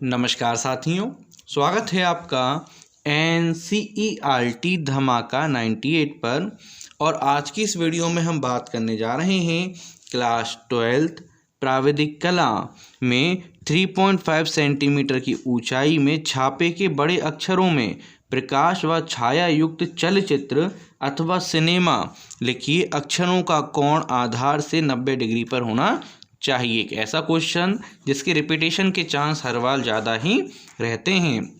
नमस्कार साथियों, स्वागत है आपका NCERT धमाका 98 पर। और आज की इस वीडियो में हम बात करने जा रहे हैं क्लास 12th प्राविधिक कला में 3.5 सेंटीमीटर की ऊंचाई में छापे के बड़े अक्षरों में प्रकाश व छाया युक्त चलचित्र अथवा सिनेमा लिखिए। अक्षरों का कोण आधार से 90 डिग्री पर होना चाहिए। एक ऐसा क्वेश्चन जिसके रिपीटेशन के चांस हर बार ज़्यादा ही रहते हैं।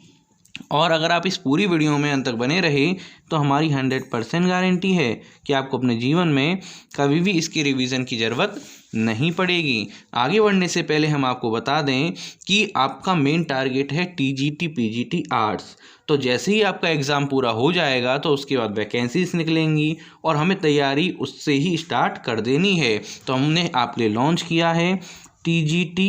और अगर आप इस पूरी वीडियो में अंत तक बने रहे तो हमारी 100% गारंटी है कि आपको अपने जीवन में कभी भी इसकी रिवीजन की ज़रूरत नहीं पड़ेगी। आगे बढ़ने से पहले हम आपको बता दें कि आपका मेन टारगेट है TGT PGT आर्ट्स। तो जैसे ही आपका एग्ज़ाम पूरा हो जाएगा तो उसके बाद वैकेंसीज निकलेंगी और हमें तैयारी उससे ही स्टार्ट कर देनी है। तो हमने आपके लिए लॉन्च किया है TGT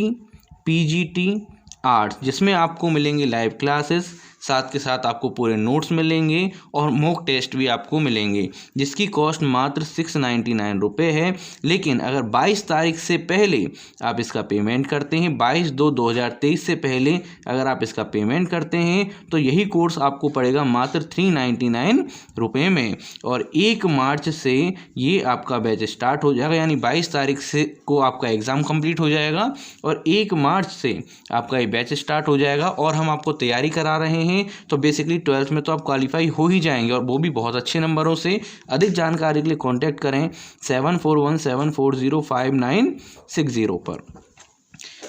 PGT आर्ट्स, जिसमें आपको मिलेंगे लाइव क्लासेस, साथ के साथ आपको पूरे नोट्स मिलेंगे और मॉक टेस्ट भी आपको मिलेंगे, जिसकी कॉस्ट मात्र 699 रुपये है। लेकिन अगर 22 तारीख से पहले आप इसका पेमेंट करते हैं, 22/2/2023 से पहले अगर आप इसका पेमेंट करते हैं तो यही कोर्स आपको पड़ेगा मात्र 399 रुपये में। और 1 मार्च से ये आपका बैच स्टार्ट हो जाएगा, यानी 22 तारीख से को आपका एग्ज़ाम कंप्लीट हो जाएगा और 1 मार्च से आपका ये बैच स्टार्ट हो जाएगा और हम आपको तैयारी करा रहे हैं। तो बेसिकली 12th में तो आप क्वालिफाई हो ही जाएंगे और वो भी बहुत अच्छे नंबरों से। अधिक जानकारी के लिए कांटेक्ट करें 7417405960 पर।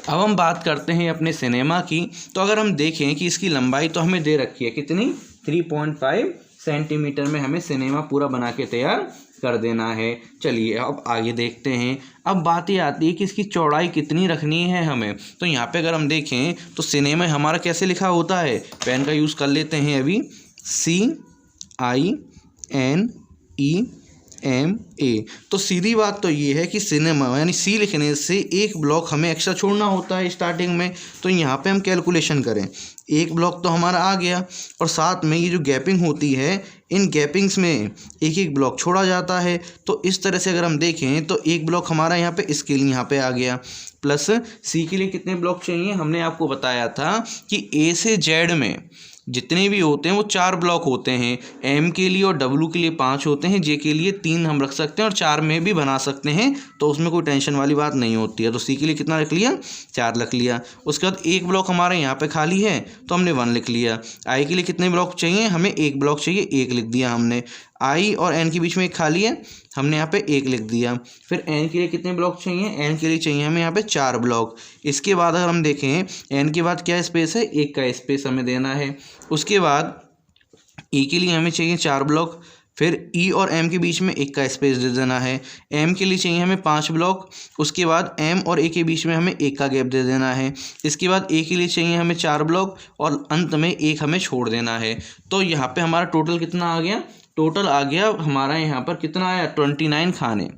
अब हम बात करते हैं अपने सिनेमा की। तो अगर हम देखें कि इसकी लंबाई तो हमें दे रखी है कितनी, 3.5 सेंटीमीटर में हमें सिनेमा पूरा बना के तैयार कर देना है। चलिए अब आगे देखते हैं। अब बात ये आती है कि इसकी चौड़ाई कितनी रखनी है हमें। तो यहाँ पे अगर हम देखें तो सिनेमा हमारा कैसे लिखा होता है, पेन का यूज़ कर लेते हैं अभी, CINEMA। तो सीधी बात तो ये है कि सिनेमा यानी सी लिखने से एक ब्लॉक हमें एक्स्ट्रा छोड़ना होता है स्टार्टिंग में। तो यहाँ पे हम कैलकुलेशन करें, एक ब्लॉक तो हमारा आ गया और साथ में ये जो गैपिंग होती है, इन गैपिंग्स में एक एक ब्लॉक छोड़ा जाता है। तो इस तरह से अगर हम देखें तो एक ब्लॉक हमारा यहाँ पे इसके लिए यहाँ पे आ गया। प्लस सी के लिए कितने ब्लॉक चाहिए, हमने आपको बताया था कि A से Z में जितने भी होते हैं वो 4 ब्लॉक होते हैं। M के लिए और W के लिए 5 होते हैं, J के लिए 3 हम रख सकते हैं और 4 में भी बना सकते हैं, तो उसमें कोई टेंशन वाली बात नहीं होती है। तो C के लिए कितना रख लिया, 4 रख लिया। उसके बाद एक ब्लॉक हमारे यहाँ पे खाली है तो हमने 1 लिख लिया। I के लिए कितने ब्लॉक चाहिए, हमें 1 ब्लॉक चाहिए, 1 लिख दिया हमने। I और N के बीच में एक खाली है, हमने यहाँ पे 1 लिख दिया। फिर N के लिए कितने ब्लॉक चाहिए, N के लिए चाहिए हमें यहाँ पे 4 ब्लॉक। इसके बाद अगर हम देखें N के बाद क्या स्पेस है, 1 का स्पेस हमें देना है। उसके बाद E के लिए हमें चाहिए 4 ब्लॉक। फिर E और M के बीच में 1 का स्पेस दे देना है। M के लिए चाहिए हमें 5 ब्लॉक। उसके बाद M और A के बीच में हमें 1 का गैप दे देना है। इसके बाद A के लिए चाहिए हमें 4 ब्लॉक और अंत में 1 हमें छोड़ देना है। तो यहाँ पे हमारा टोटल कितना आ गया, टोटल आ गया हमारा यहाँ पर कितना आया, 29 खाने।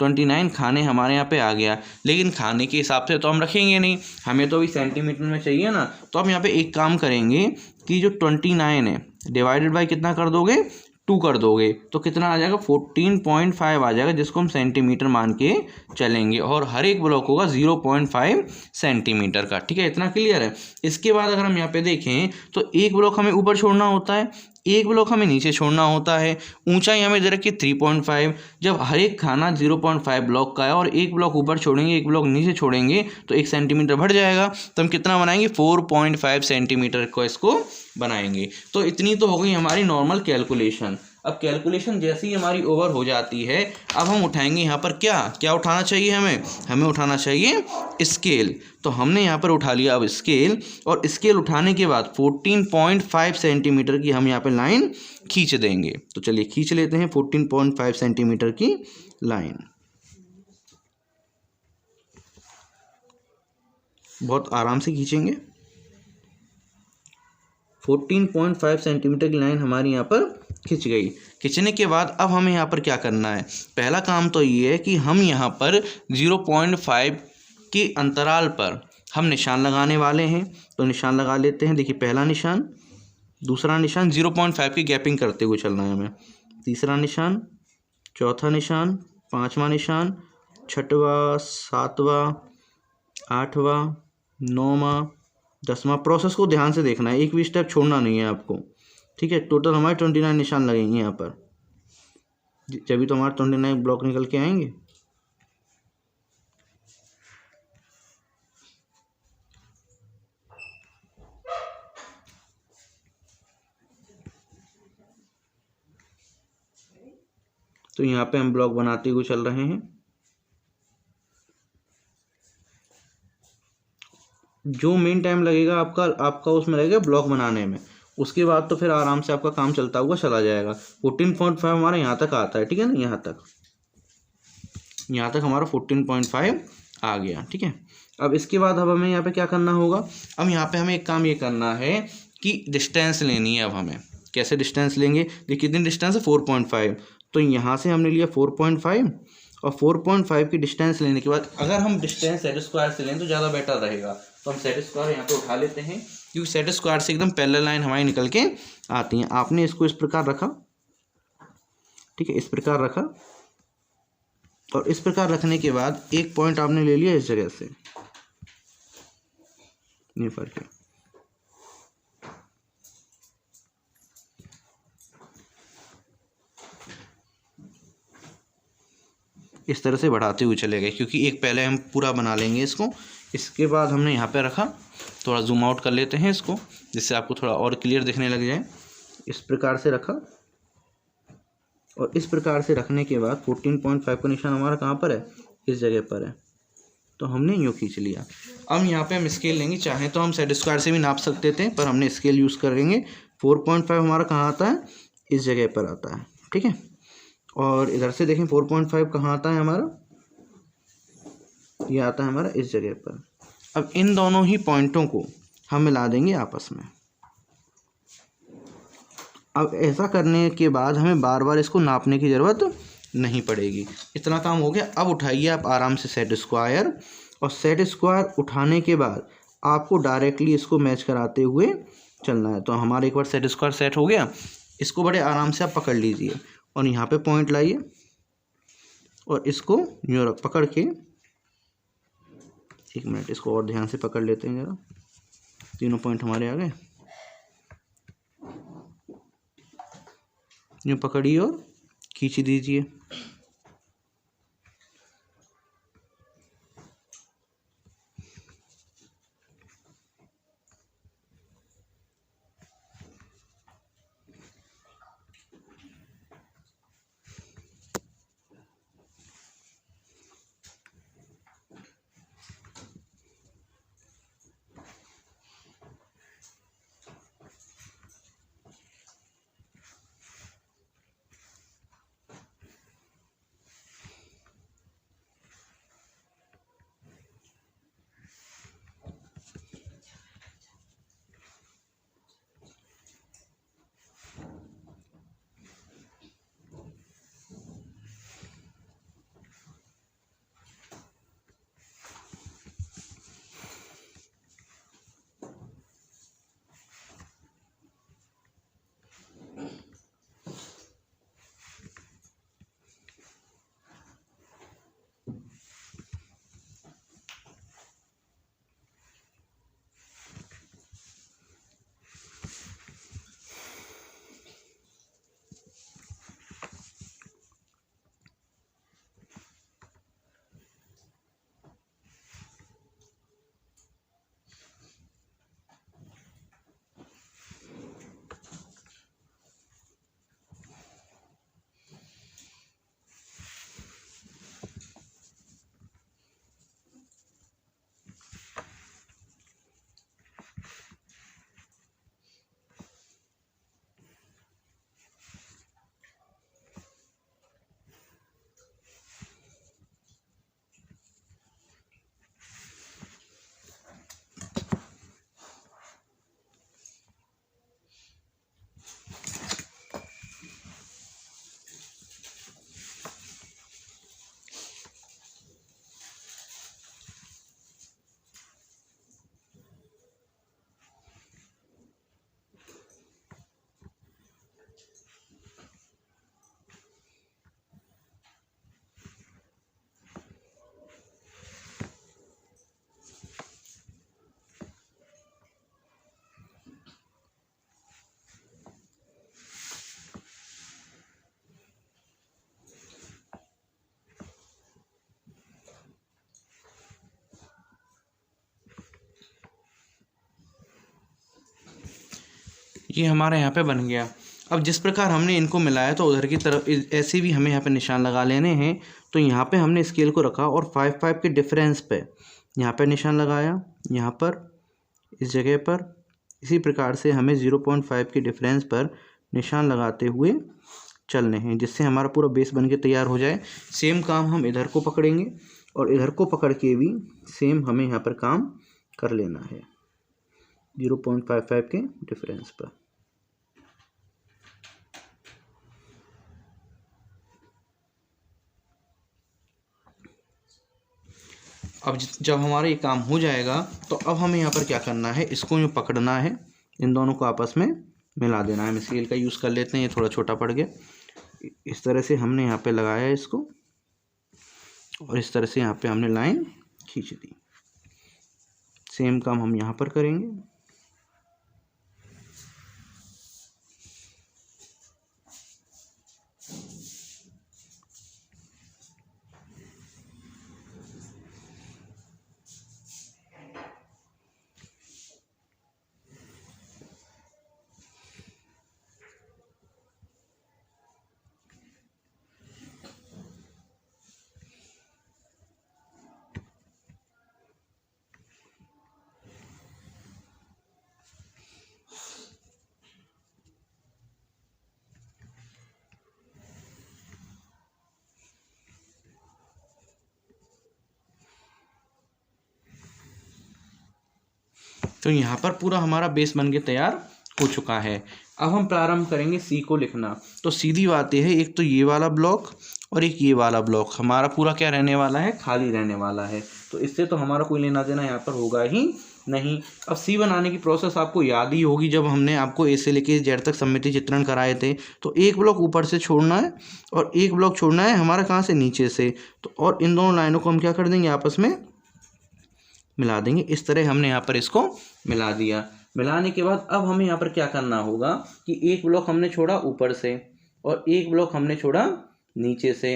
29 खाने हमारे यहाँ पे आ गया। लेकिन खाने के हिसाब से तो हम रखेंगे नहीं, हमें तो अभी सेंटीमीटर में चाहिए ना। तो हम यहाँ पे एक काम करेंगे कि जो 29 है डिवाइडेड बाई कितना कर दोगे, 2 कर दोगे, तो कितना आ जाएगा, 14.5 आ जाएगा, जिसको हम सेंटीमीटर मान के चलेंगे। और हर एक ब्लॉक होगा 0.5 सेंटीमीटर का। ठीक है, इतना क्लियर है। इसके बाद अगर हम यहाँ पे देखें तो एक ब्लॉक हमें ऊपर छोड़ना होता है, एक ब्लॉक हमें नीचे छोड़ना होता है। ऊंचाई हमें दे रखी 3.5। जब हर एक खाना 0.5 ब्लॉक का है और एक ब्लॉक ऊपर छोड़ेंगे, एक ब्लॉक नीचे छोड़ेंगे, तो 1 सेंटीमीटर बढ़ जाएगा। तो हम कितना बनाएंगे, 4.5 सेंटीमीटर को इसको बनाएंगे। तो इतनी तो हो गई हमारी नॉर्मल कैलकुलेशन। अब कैलकुलेशन जैसी हमारी ओवर हो जाती है, अब हम उठाएंगे यहाँ पर क्या क्या उठाना चाहिए, हमें उठाना चाहिए स्केल। तो हमने यहाँ पर उठा लिया अब स्केल, और स्केल उठाने के बाद 14.5 सेंटीमीटर की हम यहाँ पे लाइन खींच देंगे। तो चलिए खींच लेते हैं 14.5 सेंटीमीटर की लाइन। बहुत आराम से खींचेंगे। 14.5 सेंटीमीटर की लाइन हमारी यहाँ पर खिंच गई। खिंचने के बाद अब हमें यहाँ पर क्या करना है, पहला काम तो ये है कि हम यहाँ पर 0.5 के अंतराल पर हम निशान लगाने वाले हैं। तो निशान लगा लेते हैं। देखिए, पहला निशान, दूसरा निशान, 0.5 की गैपिंग करते हुए चलना है हमें। तीसरा निशान, चौथा निशान, पाँचवा निशान, छठवां, सातवां, आठवां, नौवां, 10वां प्रोसेस को ध्यान से देखना है, एक भी स्टेप छोड़ना नहीं है आपको, ठीक है। टोटल हमारे 29 निशान लगेंगे यहाँ पर, जब तो हमारे 29 ब्लॉक निकल के आएंगे। तो यहाँ पे हम ब्लॉक बनाते हुए चल रहे हैं। जो मेन टाइम लगेगा आपका उसमें लगेगा ब्लॉक बनाने में, उसके बाद तो फिर आराम से आपका काम चलता हुआ चला जाएगा। 14.5 हमारा यहाँ तक आता है, ठीक है ना, यहाँ तक हमारा 14.5 आ गया, ठीक है। अब इसके बाद अब हमें यहाँ पे क्या करना होगा, अब यहाँ पे हमें एक काम ये करना है कि डिस्टेंस लेनी है। अब हमें कैसे डिस्टेंस लेंगे, ये कितनी डिस्टेंस है 4.5, तो यहाँ से हमने लिया 4.5 और 4.5 की डिस्टेंस लेने के बाद अगर हम डिस्टेंस सेट स्क्वायर से लें तो ज़्यादा बेटर रहेगा। तो हम सेट स्क्वायर यहाँ पे उठा लेते हैं, क्योंकि सेट स्क्वायर से एकदम पैरेलल लाइन हमारी निकल के आती हैं। आपने इसको इस प्रकार रखा, ठीक है, इस प्रकार रखा, और इस प्रकार रखने के बाद एक पॉइंट आपने ले लिया इस जगह से, ये फर्क है। इस तरह से बढ़ाते हुए चले गए, क्योंकि एक पहले हम पूरा बना लेंगे इसको। इसके बाद हमने यहाँ पे रखा, थोड़ा जूम आउट कर लेते हैं इसको, जिससे आपको थोड़ा और क्लियर दिखने लग जाए। इस प्रकार से रखा, और इस प्रकार से रखने के बाद 14.5 का निशान हमारा कहाँ पर है, इस जगह पर है, तो हमने यूँ खींच लिया। अब यहाँ पे हम स्केल लेंगे, चाहे तो हम सेट स्क्वायर से भी नाप सकते थे, पर हमने स्केल यूज़ करेंगे। 4.5 हमारा कहाँ आता है, इस जगह पर आता है, ठीक है। और इधर से देखें 4.5 कहाँ आता है हमारा, ये आता है हमारा इस जगह पर। अब इन दोनों ही पॉइंटों को हम मिला देंगे आपस में। अब ऐसा करने के बाद हमें बार बार इसको नापने की ज़रूरत नहीं पड़ेगी। इतना काम हो गया। अब उठाइए आप आराम से सेट स्क्वायर, और सेट स्क्वायर उठाने के बाद आपको डायरेक्टली इसको मैच कराते हुए चलना है। तो हमारा एक बार सेट स्क्वायर सेट हो गया, इसको बड़े आराम से आप पकड़ लीजिए और यहाँ पे पॉइंट लाइए, और इसको यूँ पकड़ के, एक मिनट इसको और ध्यान से पकड़ लेते हैं ज़रा, तीनों पॉइंट हमारे आ गए। यूँ पकड़िए और खींच दीजिए। ये हमारा यहाँ पे बन गया। अब जिस प्रकार हमने इनको मिलाया तो उधर की तरफ ऐसे भी हमें यहाँ पे निशान लगा लेने हैं। तो यहाँ पे हमने स्केल को रखा और 5-5 के डिफरेंस पे यहाँ पे निशान लगाया, यहाँ पर इस जगह पर। इसी प्रकार से हमें 0.5 के डिफरेंस पर निशान लगाते हुए चलने हैं, जिससे हमारा पूरा बेस बन के तैयार हो जाए। सेम काम हम इधर को पकड़ेंगे और इधर को पकड़ के भी सेम हमें यहाँ पर काम कर लेना है 0.55 के डिफरेंस पर। अब जब हमारा ये काम हो जाएगा तो अब हमें यहाँ पर क्या करना है, इसको यूँ पकड़ना है, इन दोनों को आपस में मिला देना है। हम स्केल का यूज़ कर लेते हैं, ये थोड़ा छोटा पड़ गया। इस तरह से हमने यहाँ पे लगाया इसको और इस तरह से यहाँ पे हमने लाइन खींच दी। सेम काम हम यहाँ पर करेंगे। तो यहाँ पर पूरा हमारा बेस बन के तैयार हो चुका है। अब हम प्रारंभ करेंगे सी को लिखना। तो सीधी बात यह है, एक तो ये वाला ब्लॉक और एक ये वाला ब्लॉक हमारा पूरा क्या रहने वाला है, खाली रहने वाला है। तो इससे तो हमारा कोई लेना देना यहाँ पर होगा ही नहीं। अब सी बनाने की प्रोसेस आपको याद ही होगी, जब हमने आपको ए से लेके जेड तक सममिति चित्रण कराए थे। तो एक ब्लॉक ऊपर से छोड़ना है और एक ब्लॉक छोड़ना है हमारा कहाँ से, नीचे से। तो और इन दोनों लाइनों को हम क्या कर देंगे, आपस में मिला देंगे। इस तरह हमने यहाँ पर इसको मिला दिया। मिलाने के बाद अब हमें यहाँ पर क्या करना होगा कि एक ब्लॉक हमने छोड़ा ऊपर से और एक ब्लॉक हमने छोड़ा नीचे से।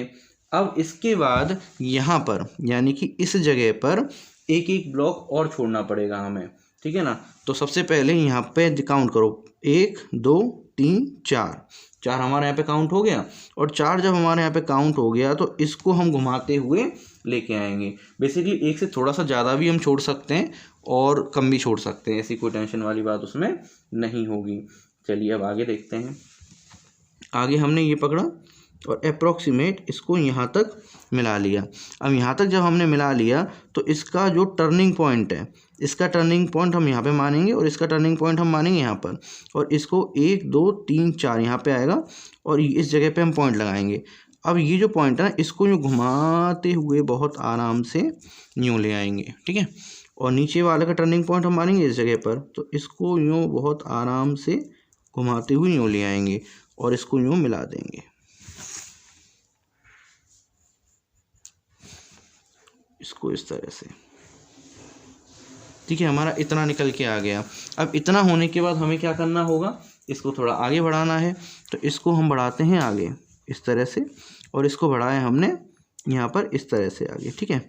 अब इसके बाद यहाँ पर यानी कि इस जगह पर एक एक ब्लॉक और छोड़ना पड़ेगा हमें, ठीक है ना। तो सबसे पहले यहाँ पे काउंट करो, 1 2 3 4 हमारे यहाँ पे काउंट हो गया। और 4 जब हमारे यहाँ पे काउंट हो गया तो इसको हम घुमाते हुए लेके आएंगे। बेसिकली एक से थोड़ा सा ज़्यादा भी हम छोड़ सकते हैं और कम भी छोड़ सकते हैं, ऐसी कोई टेंशन वाली बात उसमें नहीं होगी। चलिए अब आगे देखते हैं। आगे हमने ये पकड़ा और अप्रॉक्सीमेट इसको यहाँ तक मिला लिया। अब यहाँ तक जब हमने मिला लिया तो इसका जो टर्निंग पॉइंट है, इसका टर्निंग पॉइंट हम यहाँ पे मानेंगे और इसका टर्निंग पॉइंट हम मानेंगे यहाँ पर। और इसको 1 2 3 4 यहाँ पे आएगा और इस जगह पे हम पॉइंट लगाएंगे। अब ये जो पॉइंट है ना, इसको यूँ घुमाते हुए बहुत आराम से यूँ ले आएंगे, ठीक है। और नीचे वाले का टर्निंग पॉइंट हम मानेंगे इस जगह पर, तो इसको यूँ बहुत आराम से घुमाते हुए यूँ ले आएंगे और इसको यूँ मिला देंगे। इसको इस तरह से, ठीक है। हमारा इतना निकल के आ गया। अब इतना होने के बाद हमें क्या करना होगा, इसको थोड़ा आगे बढ़ाना है। तो इसको हम बढ़ाते हैं आगे इस तरह से और इसको बढ़ाया हमने यहाँ पर इस तरह से आगे, ठीक है।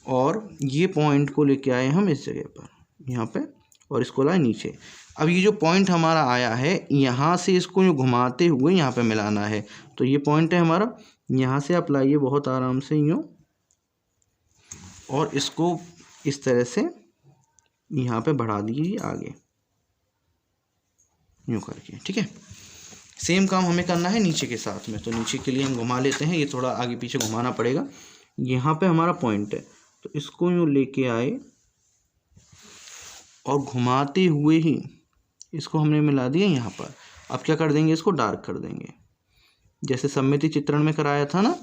और ये पॉइंट को लेके आए हम इस जगह पर यहाँ पे और इसको लाए नीचे। अब ये जो पॉइंट हमारा आया है यहाँ से इसको यूँ घुमाते हुए यहाँ पे मिलाना है। तो ये पॉइंट है हमारा, यहाँ से आप लाइए बहुत आराम से यूँ और इसको इस तरह से यहाँ पे बढ़ा दीजिए आगे यूँ करके, ठीक है। सेम काम हमें करना है नीचे के साथ में। तो नीचे के लिए हम घुमा लेते हैं, ये थोड़ा आगे पीछे घुमाना पड़ेगा। यहाँ पे हमारा पॉइंट है तो इसको यूँ लेके आए और घुमाते हुए ही इसको हमने मिला दिया यहाँ पर। अब क्या कर देंगे, इसको डार्क कर देंगे, जैसे सममिति चित्रण में कराया था ना,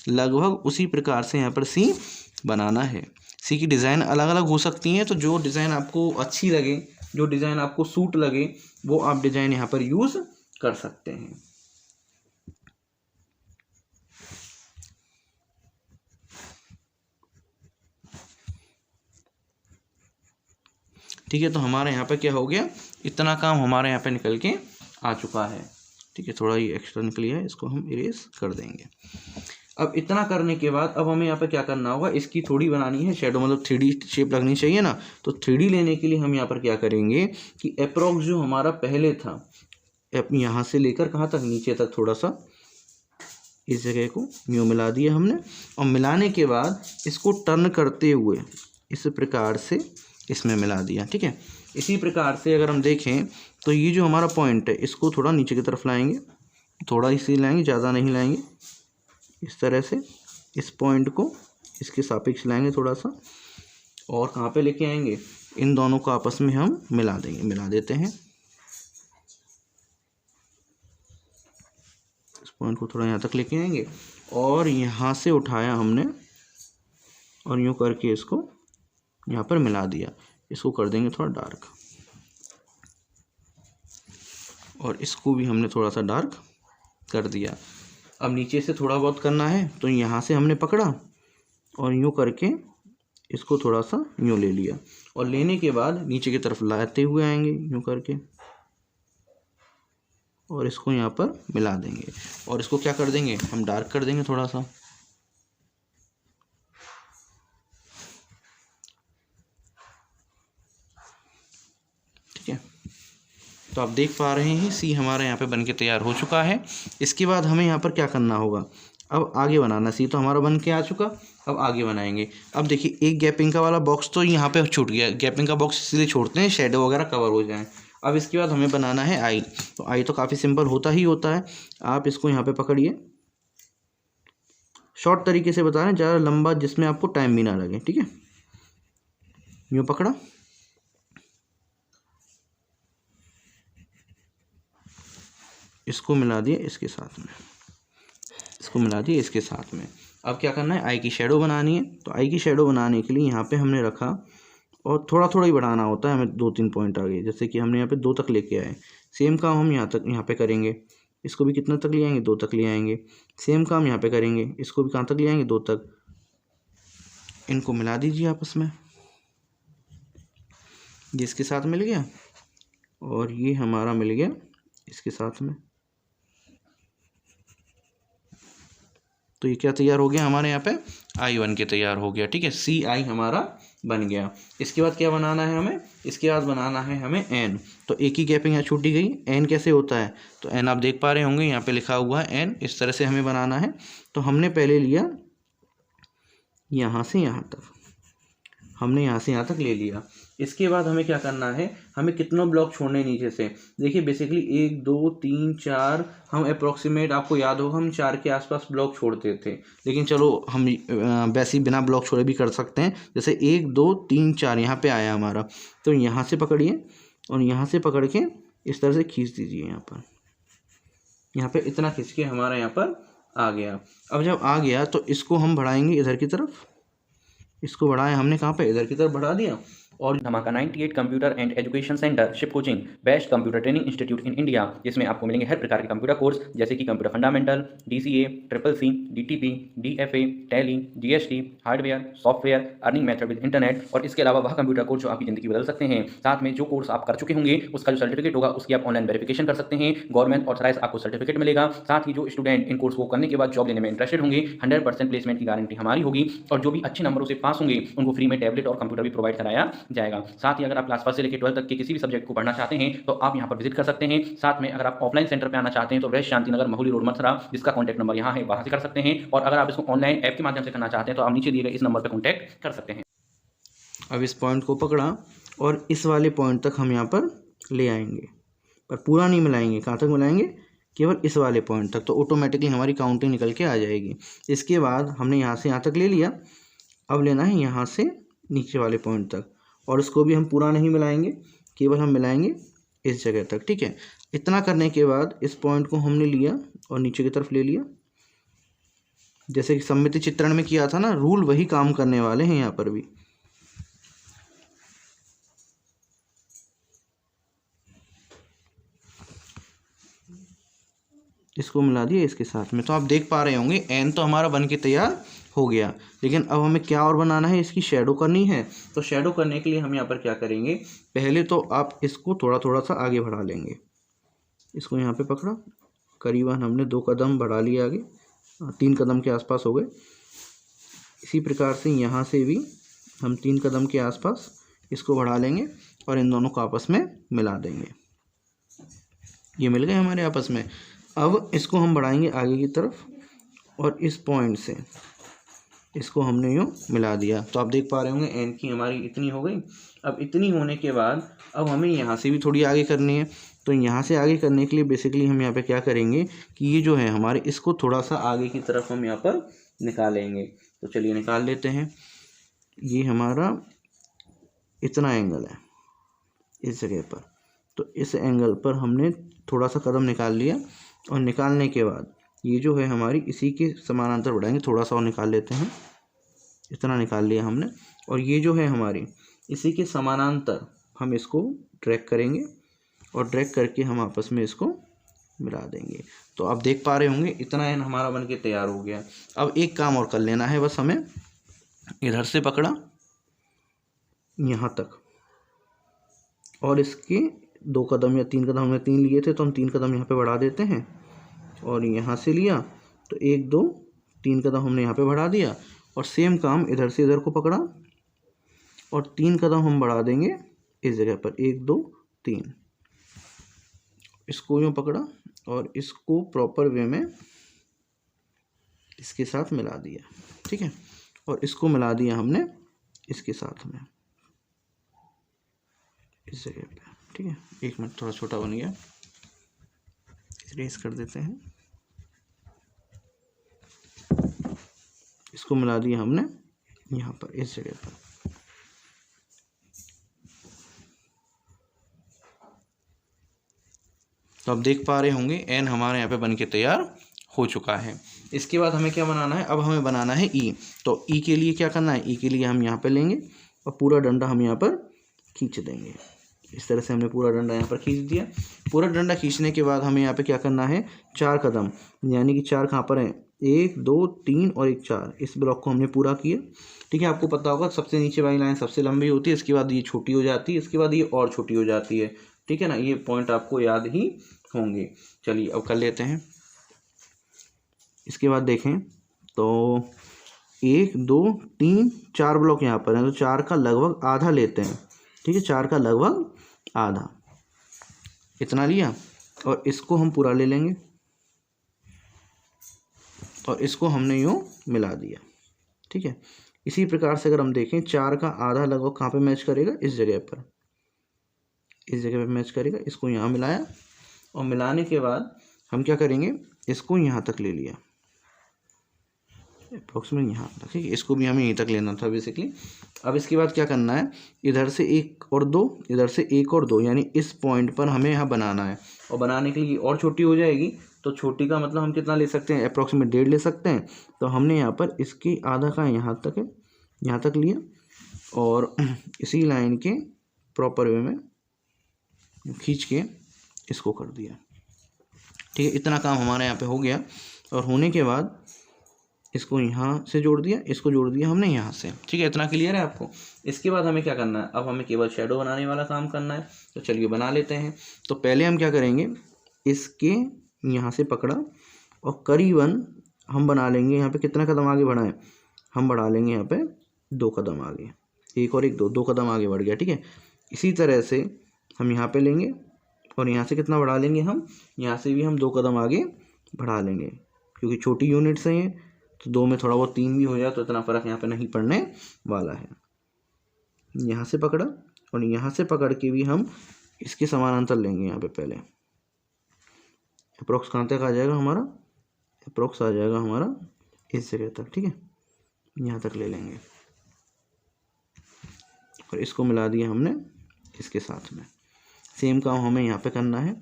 लगभग उसी प्रकार से यहाँ पर सी बनाना है। सी की डिज़ाइन अलग अलग हो सकती हैं, तो जो डिज़ाइन आपको अच्छी लगे, जो डिज़ाइन आपको सूट लगे, वो आप डिज़ाइन यहाँ पर यूज़ कर सकते हैं। ठीक है, तो हमारे यहाँ पे क्या हो गया, इतना काम हमारे यहाँ पे निकल के आ चुका है। ठीक है, थोड़ा ये एक्स्ट्रा निकली है, इसको हम इरेज कर देंगे। अब इतना करने के बाद अब हमें यहाँ पे क्या करना होगा, इसकी थोड़ी बनानी है शेडो, मतलब 3D शेप लगनी चाहिए ना। तो 3D लेने के लिए हम यहाँ पर क्या करेंगे कि अप्रोक्स जो हमारा पहले था, यहाँ से लेकर कहाँ तक, नीचे तक थोड़ा सा इस जगह को यूँ मिला दिया हमने। और मिलाने के बाद इसको टर्न करते हुए इस प्रकार से इसमें मिला दिया, ठीक है। इसी प्रकार से अगर हम देखें तो ये जो हमारा पॉइंट है इसको थोड़ा नीचे की तरफ लाएंगे, थोड़ा इसी लाएंगे, ज़्यादा नहीं लाएंगे। इस तरह से इस पॉइंट को इसके सापेक्ष लाएंगे थोड़ा सा, और कहाँ पे लेके आएंगे, इन दोनों को आपस में हम मिला देंगे, मिला देते हैं। इस पॉइंट को थोड़ा यहाँ तक लेके आएंगे और यहाँ से उठाया हमने और यूँ करके इसको यहाँ पर मिला दिया। इसको कर देंगे थोड़ा डार्क, और इसको भी हमने थोड़ा सा डार्क कर दिया। अब नीचे से थोड़ा बहुत करना है तो यहाँ से हमने पकड़ा और यूँ करके इसको थोड़ा सा यूँ ले लिया, और लेने के बाद नीचे की तरफ लाते हुए आएंगे यूँ करके, और इसको यहाँ पर मिला देंगे। और इसको क्या कर देंगे, हम डार्क कर देंगे थोड़ा सा। ठीक है, तो आप देख पा रहे हैं सी हमारा यहाँ पे बनके तैयार हो चुका है। इसके बाद हमें यहाँ पर क्या करना होगा, अब आगे बनाना। सी तो हमारा बन के आ चुका, अब आगे बनाएंगे। अब देखिए एक गैपिंग का वाला बॉक्स तो यहाँ पे छूट गया, गैपिंग का बॉक्स इसलिए छोड़ते हैं शेडो वगैरह कवर हो जाए। अब इसके बाद हमें बनाना है आई। तो आई तो काफ़ी सिंपल होता ही होता है। आप इसको यहाँ पे पकड़िए, शॉर्ट तरीके से बता रहे हैं, ज़्यादा लंबा जिसमें आपको टाइम भी ना लगे। ठीक है, यूँ पकड़ा, इसको मिला दिए इसके साथ में, इसको मिला दिए इसके साथ में। अब क्या करना है, आई की शेडो बनानी है। तो आई की शेडो बनाने के लिए यहाँ पे हमने रखा, और थोड़ा थोड़ा ही बढ़ाना होता है हमें, 2-3 पॉइंट आगे। जैसे कि हमने यहाँ पे 2 तक लेके आए, सेम काम हम यहाँ तक यहाँ पे करेंगे। इसको भी कितना तक ले आएंगे, 2 तक ले आएंगे। सेम काम यहाँ पे करेंगे, इसको भी कहाँ तक ले आएंगे, 2 तक। इनको मिला दीजिए आपस में, ये इसके साथ मिल गया और ये हमारा मिल गया इसके साथ में। तो ये क्या तैयार हो गया हमारे यहाँ पे, आई बन के तैयार हो गया। ठीक है, सी आई हमारा बन गया। इसके बाद क्या बनाना है हमें, इसके बाद बनाना है हमें एन। तो एक ही गैपिंग यहाँ छूटी गई। एन कैसे होता है, तो एन आप देख पा रहे होंगे यहाँ पे लिखा हुआ है एन, इस तरह से हमें बनाना है। तो हमने पहले लिया यहाँ से यहाँ तक, हमने यहाँ से यहाँ तक ले लिया। इसके बाद हमें क्या करना है, हमें कितना ब्लॉक छोड़ने नीचे से। देखिए बेसिकली 1 2 3 4, हम अप्रोक्सीमेट, आपको याद होगा हम 4 के आसपास ब्लॉक छोड़ते थे। लेकिन चलो हम वैसे ही बिना ब्लॉक छोड़े भी कर सकते हैं। जैसे 1 2 3 4 यहाँ पे आया हमारा, तो यहाँ से पकड़िए और यहाँ से पकड़ के इस तरह से खींच दीजिए। यहाँ पे इतना खींच के हमारा यहाँ पर आ गया। अब जब आ गया तो इसको हम बढ़ाएंगे इधर की तरफ। इसको बढ़ाया हमने कहाँ पे, इधर की तरफ बढ़ा दिया। और धमाका 98 computer and education centre ship coaching, best computer training institute in India, जिसमें आपको मिलेंगे हर प्रकार के कंप्यूटर कोर्स, जैसे कि computer fundamental, DCA, CCC, DTP, DFA, tally, GST, hardware, software, earning method with internet, और इसके अलावा वह कंप्यूटर कोर्स जो आपकी ज़िंदगी बदल सकते हैं। साथ में जो कोर्स आप कर चुके होंगे उसका जो सर्टिफिकेट होगा उसकी आप ऑनलाइन वेरिफिकेशन कर सकते हैं, गवर्नमेंट ऑथराइज आपको सर्टिफिकेट मिलेगा। साथ ही जो स्टूडेंट इन कोर्स को करने के बाद जॉब लेने में इंटरेस्टेड होंगे, 100% प्लेसमेंट की गारंटी हमारी होगी, और जो भी अच्छे नंबरों से पास होंगे उनको फ्री में टैबलेट और कंप्यूटर भी प्रोवाइड कराया जाएगा। साथ ही अगर आप क्लास 1 से लेकर 12 तक के किसी भी सब्जेक्ट को पढ़ना चाहते हैं तो आप यहाँ पर विजिट कर सकते हैं। साथ में अगर आप ऑफलाइन सेंटर पे आना चाहते हैं तो वेस्ट शांति नगर, महूली रोड, मथुरा, जिसका कॉन्टैक्ट नंबर यहाँ है, वहाँ से कर सकते हैं। और अगर आप इसको ऑनलाइन ऐप के माध्यम से करना चाहते हैं तो आप नीचे दिए गए इस नंबर पर कॉन्टैक्ट कर सकते हैं। अब इस पॉइंट को पकड़ा और इस वाले पॉइंट तक हम यहाँ पर ले आएंगे, पर पूरा नहीं मिलाएंगे। कहाँ तक मिलाएंगे, केवल इस वाले पॉइंट तक। तो ऑटोमेटिकली हमारी काउंटिंग निकल के आ जाएगी। इसके बाद हमने यहाँ से यहाँ तक ले लिया, अब लेना है यहाँ से नीचे वाले पॉइंट तक, और इसको भी हम पूरा नहीं मिलाएंगे, केवल हम मिलाएंगे इस जगह तक। ठीक है, इतना करने के बाद इस पॉइंट को हमने लिया और नीचे की तरफ ले लिया, जैसे कि सममिति चित्रण में किया था ना, रूल वही काम करने वाले हैं यहाँ पर भी। इसको मिला दिया इसके साथ में। तो आप देख पा रहे होंगे एन तो हमारा बन के तैयार हो गया। लेकिन अब हमें क्या और बनाना है, इसकी शेडो करनी है। तो शेडो करने के लिए हम यहाँ पर क्या करेंगे, पहले तो आप इसको थोड़ा थोड़ा सा आगे बढ़ा लेंगे। इसको यहाँ पे पकड़ा, करीबन हमने 2 कदम बढ़ा लिया आगे। 3 कदम के आसपास हो गए। इसी प्रकार से यहाँ से भी हम 3 कदम के आसपास इसको बढ़ा लेंगे और इन दोनों को आपस में मिला देंगे। ये मिल गए हमारे आपस में। अब इसको हम बढ़ाएंगे आगे की तरफ और इस पॉइंट से इसको हमने यूँ मिला दिया। तो आप देख पा रहे होंगे एन की हमारी इतनी हो गई। अब इतनी होने के बाद अब हमें यहाँ से भी थोड़ी आगे करनी है। तो यहाँ से आगे करने के लिए बेसिकली हम यहाँ पे क्या करेंगे कि ये जो है हमारे इसको थोड़ा सा आगे की तरफ हम यहाँ पर निकालेंगे। तो चलिए निकाल लेते हैं। ये हमारा इतना एंगल है इस जगह पर, तो इस एंगल पर हमने थोड़ा सा कदम निकाल लिया और निकालने के बाद ये जो है हमारी इसी के समानांतर बढ़ाएंगे। थोड़ा सा और निकाल लेते हैं, इतना निकाल लिया हमने। और ये जो है हमारी इसी के समानांतर हम इसको ड्रैग करेंगे और ड्रैग करके हम आपस में इसको मिला देंगे। तो आप देख पा रहे होंगे इतना एन हमारा बन के तैयार हो गया। अब एक काम और कर लेना है बस हमें, इधर से पकड़ा यहाँ तक और इसके 2 कदम या 3 कदम, हमने 3 लिए थे तो हम 3 कदम यहाँ पे बढ़ा देते हैं। और यहाँ से लिया तो 1 2 3 कदम हमने यहाँ पे बढ़ा दिया और सेम काम इधर से इधर को पकड़ा और 3 कदम हम बढ़ा देंगे इस जगह पर, 1 2 3। इसको यूँ पकड़ा और इसको प्रॉपर वे में इसके साथ मिला दिया, ठीक है। और इसको मिला दिया हमने इसके साथ में इस जगह पे, ठीक है। 1 मिनट, थोड़ा छोटा बन गया, इरेज कर देते हैं। इसको मिला दिया हमने यहाँ पर इस जगह पर। तो आप देख पा रहे होंगे एन हमारे यहाँ पे बन के तैयार हो चुका है। इसके बाद हमें क्या बनाना है, अब हमें बनाना है ई। तो ई के लिए क्या करना है, ई के लिए हम यहाँ पे लेंगे और पूरा डंडा हम यहाँ पर खींच देंगे। इस तरह से हमने पूरा डंडा यहाँ पर खींच दिया। पूरा डंडा खींचने के बाद हमें यहाँ पे क्या करना है, 4 कदम, यानी कि 4 कहाँ पर हैं, 1 2 3 और 1 4। इस ब्लॉक को हमने पूरा किया, ठीक है। आपको पता होगा सबसे नीचे वाली लाइन सबसे लंबी होती है, इसके बाद ये छोटी हो जाती है, इसके बाद ये और छोटी हो जाती है, ठीक है ना। ये पॉइंट आपको याद ही होंगे। चलिए अब कर लेते हैं। इसके बाद देखें तो 1 2 3 4 ब्लॉक यहाँ पर हैं, तो 4 का लगभग आधा लेते हैं, ठीक है। 4 का लगभग आधा इतना लिया और इसको हम पूरा ले लेंगे और इसको हमने यूँ मिला दिया, ठीक है। इसी प्रकार से अगर हम देखें 4 का आधा लगभग कहाँ पे मैच करेगा, इस जगह पर, इस जगह पे मैच करेगा। इसको यहाँ मिलाया और मिलाने के बाद हम क्या करेंगे, इसको यहाँ तक ले लिया अप्रोक्सीमेट यहाँ तक, ठीक है। इसको भी हमें यहीं तक लेना था बेसिकली। अब इसके बाद क्या करना है, इधर से 1 और 2, इधर से 1 और 2, यानी इस पॉइंट पर हमें यहाँ बनाना है। और बनाने के लिए और छोटी हो जाएगी, तो छोटी का मतलब हम कितना ले सकते हैं, अप्रोक्सीमेट 1.5 ले सकते हैं। तो हमने यहाँ पर इसकी आधा का यहाँ तक है, यहाँ तक लिया और इसी लाइन के प्रॉपर वे में खींच के इसको कर दिया, ठीक है। इतना काम हमारे यहाँ पे हो गया। और होने के बाद इसको यहाँ से जोड़ दिया, इसको जोड़ दिया हमने यहाँ से, ठीक है। इतना क्लियर है आपको। इसके बाद हमें क्या करना है, अब हमें केवल शेडो बनाने वाला काम करना है। तो चलिए बना लेते हैं। तो पहले हम क्या करेंगे, इसके यहाँ से पकड़ा और करीबन हम बना लेंगे, यहाँ पे कितना कदम आगे बढ़ाएं, हम बढ़ा लेंगे यहाँ पे 2 कदम आगे, 1 और 1 2 कदम आगे बढ़ गया, ठीक है। इसी तरह से हम यहाँ पे लेंगे और यहाँ से कितना बढ़ा लेंगे, हम यहाँ से भी हम 2 कदम आगे बढ़ा लेंगे, क्योंकि छोटी यूनिट्स हैं ये, तो 2 में थोड़ा बहुत 3 भी हो जाए तो इतना फ़र्क यहाँ पे नहीं पड़ने वाला है। यहाँ से पकड़ा और यहाँ से पकड़ के भी हम इसके समानांतर लेंगे। यहाँ पे पहले अप्रोक्स कहाँ तक आ जाएगा हमारा, अप्रोक्स आ जाएगा हमारा इस जगह तक, ठीक है। यहाँ तक ले लेंगे और इसको मिला दिया हमने इसके साथ में। सेम काम हमें यहाँ पे करना है।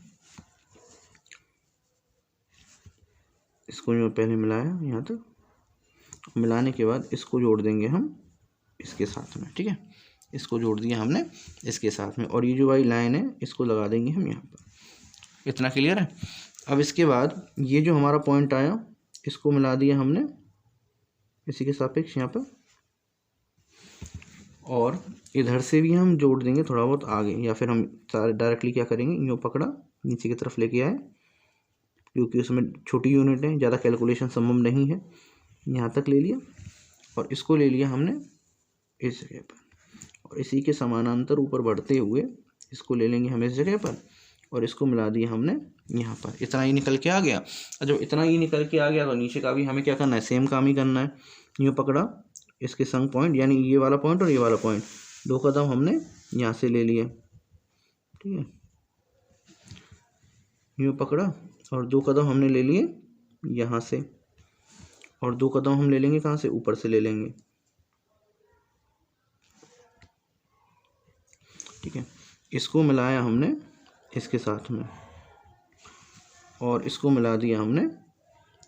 इसको जो पहले मिलाया यहाँ तक, मिलाने के बाद इसको जोड़ देंगे हम इसके साथ में, ठीक है। इसको जोड़ दिया हमने इसके साथ में और ये जो वाली लाइन है इसको लगा देंगे हम यहाँ पर। इतना क्लियर है। अब इसके बाद ये जो हमारा पॉइंट आया इसको मिला दिया हमने इसी के सापेक्ष यहाँ पर, और इधर से भी हम जोड़ देंगे थोड़ा बहुत आगे, या फिर हम डायरेक्टली क्या करेंगे, यूँ पकड़ा नीचे की तरफ लेके आए क्योंकि उसमें छोटी यूनिट है, ज़्यादा कैलकुलेशन संभव नहीं है। यहाँ तक ले लिया और इसको ले लिया हमने इस जगह पर, और इसी के समानांतर ऊपर बढ़ते हुए इसको ले लेंगे हम इस जगह पर और इसको मिला दिया हमने यहाँ पर। इतना ही निकल के आ गया। और जब इतना ही निकल के आ गया तो नीचे का भी हमें क्या करना है, सेम काम ही करना है। यूँ पकड़ा, इसके संग पॉइंट यानी ये वाला पॉइंट और ये वाला पॉइंट, 2 कदम हमने यहाँ से ले लिए, ठीक है। यूँ पकड़ा और 2 कदम हमने ले लिए यहाँ से, और 2 कदम हम ले लेंगे कहाँ से, ऊपर से ले लेंगे, ठीक है। इसको मिलाया हमने इसके साथ में और इसको मिला दिया हमने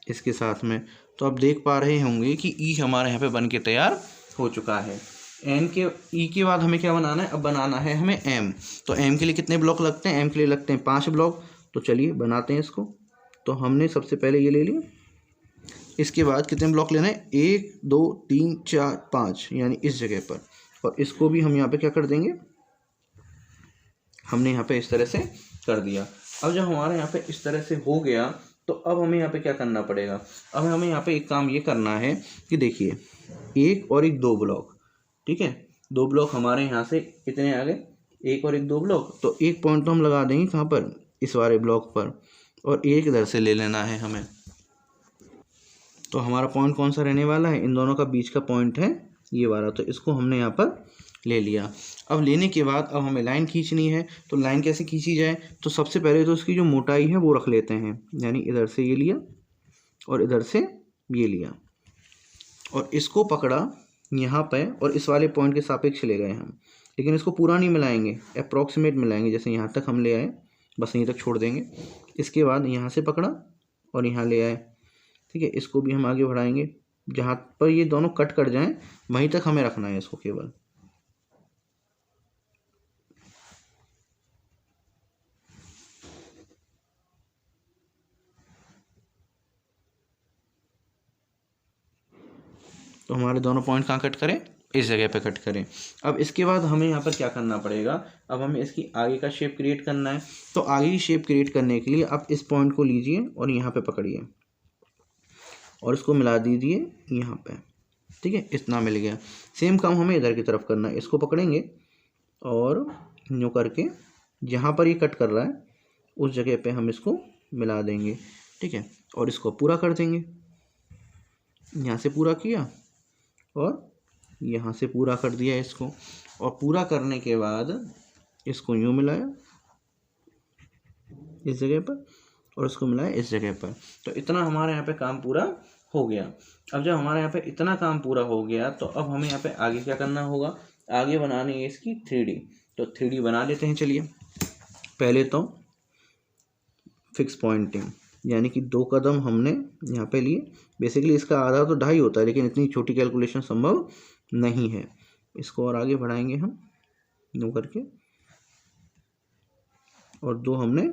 इसके साथ में। तो आप देख पा रहे होंगे कि ई हमारे यहाँ पे बन के तैयार हो चुका है। एन के ई के बाद हमें क्या बनाना है, अब बनाना है हमें एम। तो एम के लिए कितने ब्लॉक लगते हैं, एम के लिए लगते हैं 5 ब्लॉक। तो चलिए बनाते हैं इसको। तो हमने सबसे पहले ये ले लिया, इसके बाद कितने ब्लॉक लेना है, 1 2 3 4 5 यानी इस जगह पर, और इसको भी हम यहाँ पे क्या कर देंगे, हमने यहाँ पे इस तरह से कर दिया। अब जब हमारे यहाँ पे इस तरह से हो गया तो अब हमें यहाँ पे क्या करना पड़ेगा, अब हमें यहाँ पे एक काम ये करना है कि देखिए 1 और 1 2 ब्लॉक, ठीक है। 2 ब्लॉक हमारे यहाँ से कितने आ गए, 1 और 1 2 ब्लॉक। तो एक पॉइंट तो हम लगा देंगे कहाँ पर, इस वाले ब्लॉक पर, और एक इधर से ले लेना है हमें। तो हमारा पॉइंट कौन सा रहने वाला है, इन दोनों का बीच का पॉइंट है ये वाला। तो इसको हमने यहाँ पर ले लिया। अब लेने के बाद अब हमें लाइन खींचनी है। तो लाइन कैसे खींची जाए, तो सबसे पहले तो उसकी जो मोटाई है वो रख लेते हैं, यानी इधर से ये लिया और इधर से ये लिया और इसको पकड़ा यहाँ पे, और इस वाले पॉइंट के सापेक्ष ले गए हम। लेकिन इसको पूरा नहीं मिलाएंगे, अप्रॉक्सीमेट मिलाएंगे, जैसे यहाँ तक हम ले आए बस यहीं तक छोड़ देंगे। इसके बाद यहाँ से पकड़ा और यहाँ ले आए, ठीक है। इसको भी हम आगे बढ़ाएंगे, जहाँ पर ये दोनों कट कर जाएं वहीं तक हमें रखना है इसको केवल। तो हमारे दोनों पॉइंट कहाँ कट करें, इस जगह पे कट करें। अब इसके बाद हमें यहाँ पर क्या करना पड़ेगा, अब हमें इसकी आगे का शेप क्रिएट करना है। तो आगे की शेप क्रिएट करने के लिए आप इस पॉइंट को लीजिए और यहाँ पे पकड़िए और इसको मिला दीजिए यहाँ पे, ठीक है। इतना मिल गया। सेम काम हमें इधर की तरफ करना है। इसको पकड़ेंगे और यूँ करके जहाँ पर ये कट कर रहा है उस जगह पे हम इसको मिला देंगे, ठीक है। और इसको पूरा कर देंगे, यहाँ से पूरा किया और यहाँ से पूरा कर दिया इसको। और पूरा करने के बाद इसको यूँ मिलाया इस जगह पर और इसको मिलाया इस जगह पर। तो इतना हमारे यहाँ पे काम पूरा हो गया। अब जब हमारे यहाँ पे इतना काम पूरा हो गया तो अब हमें यहाँ पे आगे क्या करना होगा, आगे बनानी है इसकी 3D। तो 3D बना लेते हैं। चलिए पहले तो फिक्स पॉइंटिंग, यानी कि 2 कदम हमने यहाँ पे लिए। बेसिकली इसका आधा तो 2.5 होता है, लेकिन इतनी छोटी कैलकुलेशन संभव नहीं है। इसको और आगे बढ़ाएंगे हम यूँ करके, और 2 हमने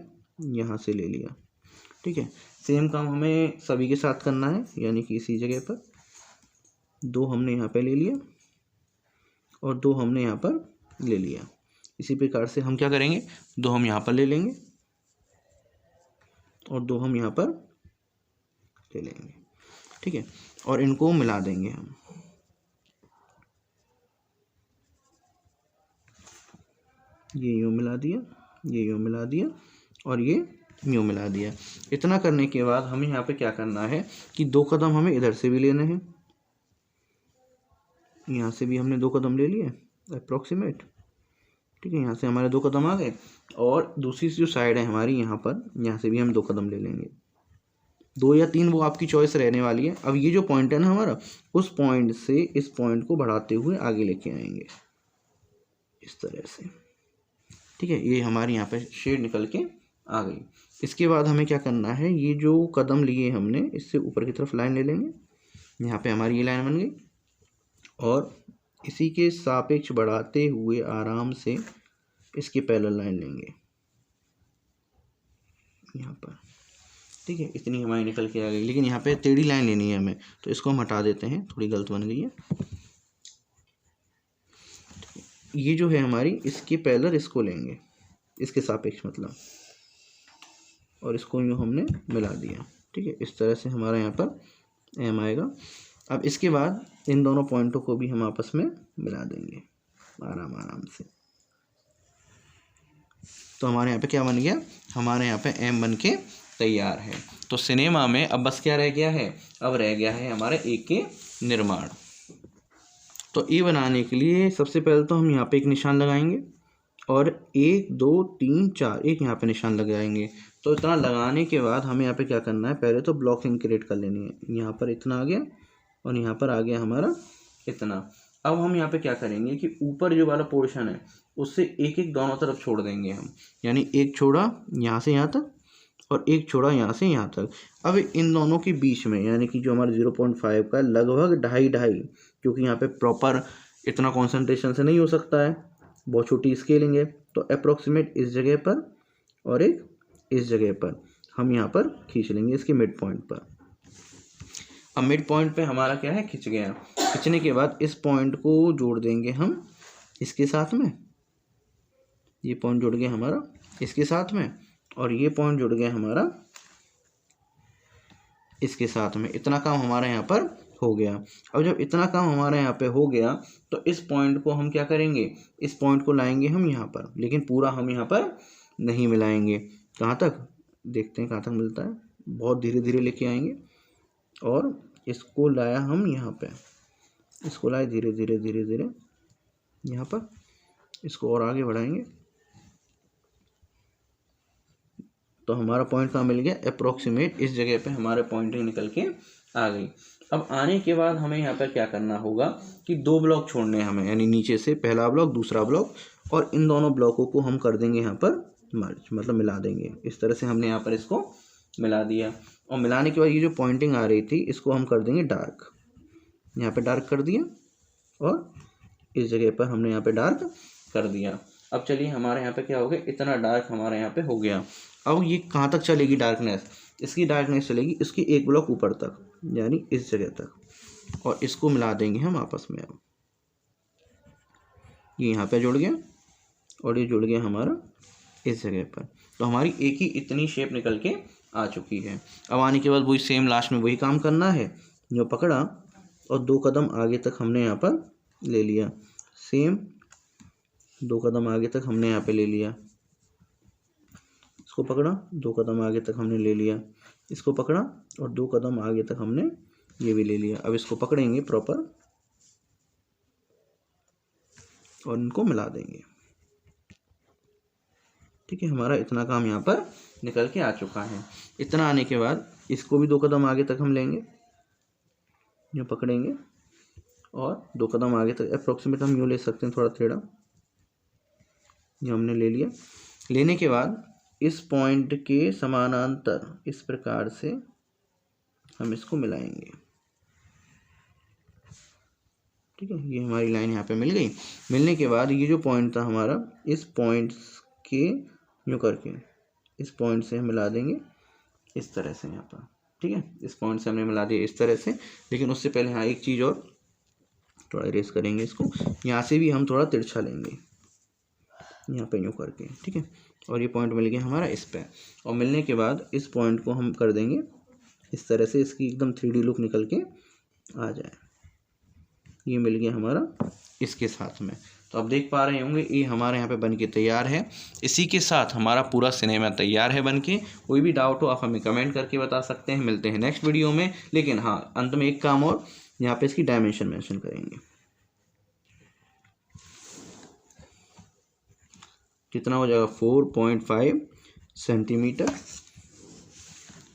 यहाँ से ले लिया, ठीक है। सेम काम हमें सभी के साथ करना है, यानी कि इसी जगह पर 2 हमने यहाँ पे ले लिया और 2 हमने यहाँ पर ले लिया। इसी प्रकार से हम क्या करेंगे, 2 हम यहाँ पर ले लेंगे और 2 हम यहाँ पर ले लेंगे, ठीक है। और इनको मिला देंगे हम, ये यूँ मिला दिया, ये यूँ मिला दिया और ये यूँ मिला दिया। इतना करने के बाद हमें यहाँ पे क्या करना है कि 2 कदम हमें इधर से भी लेने हैं। यहाँ से भी हमने 2 कदम ले लिए अप्रॉक्सीमेट, ठीक है। यहाँ से हमारे 2 कदम आ गए और दूसरी जो साइड है हमारी यहाँ पर, यहाँ से भी हम 2 कदम ले लेंगे। 2 या 3 वो आपकी चॉइस रहने वाली है। अब ये जो पॉइंट है ना हमारा, उस पॉइंट से इस पॉइंट को बढ़ाते हुए आगे लेके आएंगे इस तरह से, ठीक है। ये हमारे यहाँ पे शेड निकल के आ गई। इसके बाद हमें क्या करना है, ये जो कदम लिए हमने इससे ऊपर की तरफ लाइन ले लेंगे। यहाँ पे हमारी ये लाइन बन गई और इसी के सापेक्ष बढ़ाते हुए आराम से इसकी पैरेलल लाइन लेंगे यहाँ पर, ठीक है। इतनी हमारी निकल के आ गई। लेकिन यहाँ पे टेढ़ी लाइन लेनी है हमें, तो इसको हम हटा देते हैं, थोड़ी गलत बन गई है। ये जो है हमारी, इसके पैरेलल इसको लेंगे, इसके सापेक्ष मतलब, और इसको यूँ हमने मिला दिया। ठीक है, इस तरह से हमारा यहाँ पर एम आएगा। अब इसके बाद इन दोनों पॉइंटों को भी हम आपस में मिला देंगे आराम से। तो हमारे यहाँ पे क्या बन गया, हमारे यहाँ पे एम बन के तैयार है। तो सिनेमा में अब बस क्या रह गया है, अब रह गया है हमारे ए के निर्माण। तो ए बनाने के लिए सबसे पहले तो हम यहाँ पे एक निशान लगाएंगे और 1 2 3 4 एक यहाँ पे निशान लगाएंगे। तो इतना लगाने के बाद हमें यहाँ पे क्या करना है, पहले तो ब्लॉकिंग क्रिएट कर लेनी है। यहाँ पर इतना आ गया और यहाँ पर आ गया हमारा इतना। अब हम यहाँ पे क्या करेंगे कि ऊपर जो वाला पोर्शन है उससे एक एक दोनों तरफ छोड़ देंगे हम, यानी एक छोड़ा यहाँ से यहाँ तक और एक छोड़ा यहाँ से यहाँ तक। अब इन दोनों के बीच में यानी कि जो हमारा 0.5 का लगभग ढाई, क्योंकि यहाँ पे प्रॉपर इतना कॉन्सेंट्रेशन से नहीं हो सकता है, बहुत छोटी स्केलिंग है, तो अप्रोक्सीमेट इस जगह पर और एक इस जगह पर हम यहाँ पर खींच लेंगे इसके मिड पॉइंट पर। अब मिड पॉइंट पे हमारा क्या है, खिंच गया। खिंचने के बाद इस पॉइंट को जोड़ देंगे हम इसके साथ में, ये पॉइंट जुड़ गया हमारा इसके साथ में और ये पॉइंट जुड़ गया हमारा इसके साथ में। इतना काम हमारा यहाँ पर हो गया। अब जब इतना काम हमारा यहाँ पे हो गया तो इस पॉइंट को हम क्या करेंगे, इस पॉइंट को लाएंगे हम यहाँ पर, लेकिन पूरा हम यहाँ पर नहीं मिलाएंगे। कहाँ तक, देखते हैं कहाँ तक मिलता है। बहुत धीरे धीरे लेके आएंगे और इसको लाया हम यहाँ पे, इसको लाए धीरे धीरे धीरे धीरे यहाँ पर, इसको और आगे बढ़ाएंगे तो हमारा पॉइंट कहाँ मिल गया, अप्रोक्सीमेट इस जगह पे हमारे पॉइंटिंग निकल के आ गई। अब आने के बाद हमें यहाँ पर क्या करना होगा कि 2 ब्लॉक छोड़ने हैं हमें, यानी नीचे से पहला ब्लॉक दूसरा ब्लॉक, और इन दोनों ब्लॉकों को हम कर देंगे यहाँ पर मर्ज, मतलब मिला देंगे। इस तरह से हमने यहाँ पर इसको मिला दिया और मिलाने के बाद ये जो पॉइंटिंग आ रही थी इसको हम कर देंगे डार्क, यहाँ पे डार्क कर दिया और इस जगह पर हमने यहाँ पे डार्क कर दिया। अब चलिए हमारे यहाँ पे क्या हो गया, इतना डार्क हमारे यहाँ पे हो गया। अब ये कहाँ तक चलेगी डार्कनेस, इसकी डार्कनेस चलेगी इसकी एक ब्लॉक ऊपर तक, यानी इस जगह तक, और इसको मिला देंगे हम आपस में। अब ये यहाँ पे जुड़ गया और ये जुड़ गया हमारा इस जगह पर। तो हमारी एक ही इतनी शेप निकल के आ चुकी है। अब आने के बाद वही सेम लास्ट में वही काम करना है, जो पकड़ा और 2 कदम आगे तक हमने यहाँ पर ले लिया, सेम 2 कदम आगे तक हमने यहाँ पे ले लिया, इसको पकड़ा 2 कदम आगे तक हमने ले लिया, इसको पकड़ा और 2 कदम आगे तक हमने ये भी ले लिया। अब इसको पकड़ेंगे प्रॉपर और इनको मिला देंगे। ठीक है, हमारा इतना काम यहाँ पर निकल के आ चुका है। इतना आने के बाद इसको भी 2 कदम आगे तक हम लेंगे, यूँ पकड़ेंगे और 2 कदम आगे तक, अप्रोक्सीमेट हम यूँ ले सकते हैं, थोड़ा टेढ़ा, ये हमने ले लिया। लेने के बाद इस पॉइंट के समानांतर इस प्रकार से हम इसको मिलाएंगे। ठीक है, ये हमारी लाइन यहाँ पे मिल गई। मिलने के बाद ये जो पॉइंट था हमारा, इस पॉइंट के यूँ करके इस पॉइंट से हम मिला देंगे इस तरह से यहाँ पर। ठीक है, इस पॉइंट से हमने मिला दिया इस तरह से। लेकिन उससे पहले हाँ एक चीज़ और, थोड़ा इरेज करेंगे इसको, यहाँ से भी हम थोड़ा तिरछा लेंगे यहाँ पे यूँ करके। ठीक है, और ये पॉइंट मिल गया हमारा इस पे। और मिलने के बाद इस पॉइंट को हम कर देंगे इस तरह से, इसकी एकदम 3D लुक निकल के आ जाए। ये मिल गया हमारा इसके साथ में। तो आप देख पा रहे होंगे ये हमारे यहाँ पे बन के तैयार है। इसी के साथ हमारा पूरा सिनेमा तैयार है बन के। कोई भी डाउट हो आप हमें कमेंट करके बता सकते हैं। मिलते हैं नेक्स्ट वीडियो में। लेकिन हाँ, अंत में एक काम और, यहाँ पे इसकी डायमेंशन मेंशन करेंगे, कितना हो जाएगा 4.5 सेंटीमीटर।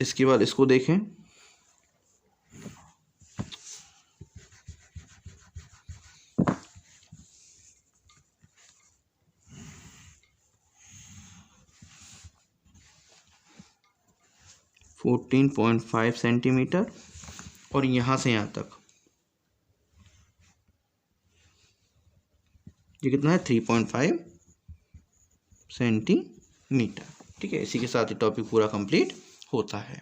इसके बाद इसको देखें, (14.5 सेंटीमीटर) और यहाँ से यहाँ तक ये कितना है 3.5 सेंटीमीटर। ठीक है, इसी के साथ ये टॉपिक पूरा कंप्लीट होता है।